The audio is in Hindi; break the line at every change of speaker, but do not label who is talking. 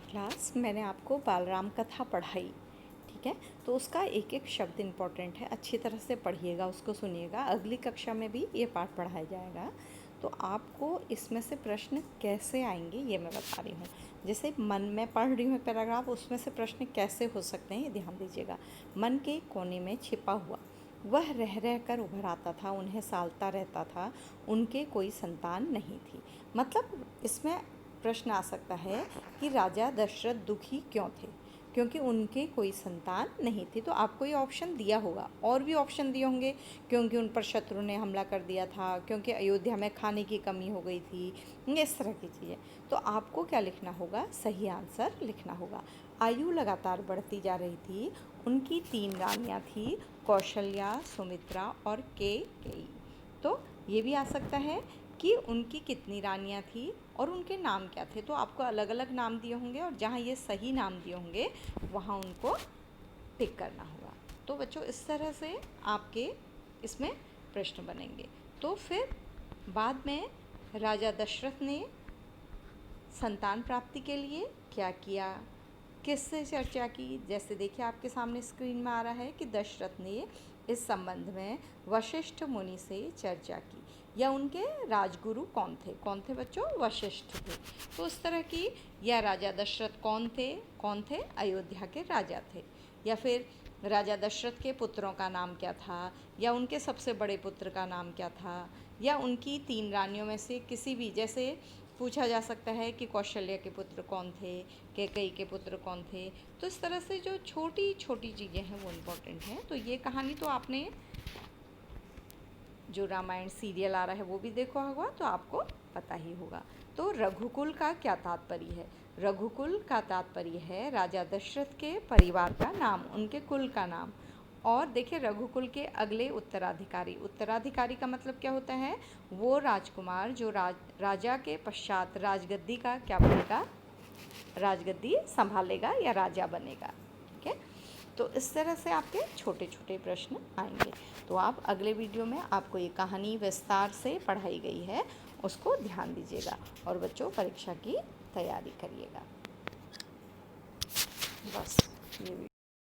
क्लास मैंने आपको बालराम कथा पढ़ाई, ठीक है। तो उसका एक एक शब्द इम्पोर्टेंट है, अच्छी तरह से पढ़िएगा, उसको सुनिएगा। अगली कक्षा में भी ये पाठ पढ़ाया जाएगा। तो आपको इसमें से प्रश्न कैसे आएंगे ये मैं बता रही हूँ। जैसे मन में पढ़ रही हूँ पैराग्राफ, उसमें से प्रश्न कैसे हो सकते हैं ये ध्यान दीजिएगा। मन के कोने में छिपा हुआ वह रह रह कर उभर आता था, उन्हें सालता रहता था, उनके कोई संतान नहीं थी। मतलब इसमें प्रश्न आ सकता है कि राजा दशरथ दुखी क्यों थे, क्योंकि उनके कोई संतान नहीं थी। तो आपको ये ऑप्शन दिया होगा, और भी ऑप्शन दिए होंगे, क्योंकि उन पर शत्रु ने हमला कर दिया था, क्योंकि अयोध्या में खाने की कमी हो गई थी, इस तरह की चीज़ें। तो आपको क्या लिखना होगा, सही आंसर लिखना होगा। आयु लगातार बढ़ती जा रही थी, उनकी 3 रानियाँ थी, कौशल्या, सुमित्रा और केकई। तो ये भी आ सकता है कि उनकी कितनी रानियाँ थी और उनके नाम क्या थे। तो आपको अलग अलग नाम दिए होंगे, और जहाँ ये सही नाम दिए होंगे वहाँ उनको टिक करना होगा। तो बच्चों इस तरह से आपके इसमें प्रश्न बनेंगे। तो फिर बाद में राजा दशरथ ने संतान प्राप्ति के लिए क्या किया, किससे चर्चा की। जैसे देखिए आपके सामने स्क्रीन में आ रहा है कि दशरथ ने इस संबंध में वशिष्ठ मुनि से चर्चा की, या उनके राजगुरु कौन थे बच्चों, वशिष्ठ थे। तो उस तरह की, या राजा दशरथ कौन थे, अयोध्या के राजा थे। या फिर राजा दशरथ के पुत्रों का नाम क्या था, या उनके सबसे बड़े पुत्र का नाम क्या था, या उनकी 3 रानियों में से किसी भी, जैसे पूछा जा सकता है कि कौशल्या के पुत्र कौन थे, कैकेयी के पुत्र कौन थे। तो इस तरह से जो छोटी छोटी चीज़ें हैं वो इम्पोर्टेंट हैं। तो ये कहानी तो आपने जो रामायण सीरियल आ रहा है वो भी देखा होगा, तो आपको पता ही होगा। तो रघुकुल का क्या तात्पर्य है, रघुकुल का तात्पर्य है राजा दशरथ के परिवार का नाम, उनके कुल का नाम। और देखिए रघुकुल के अगले उत्तराधिकारी का मतलब क्या होता है, वो राजकुमार जो राजा के पश्चात राजगद्दी का क्या बनेगा, राजगद्दी संभालेगा या राजा बनेगा, ठीक है। तो इस तरह से आपके छोटे छोटे प्रश्न आएंगे। तो आप अगले वीडियो में आपको ये कहानी विस्तार से पढ़ाई गई है, उसको ध्यान दीजिएगा और बच्चों परीक्षा की तैयारी करिएगा। बस ये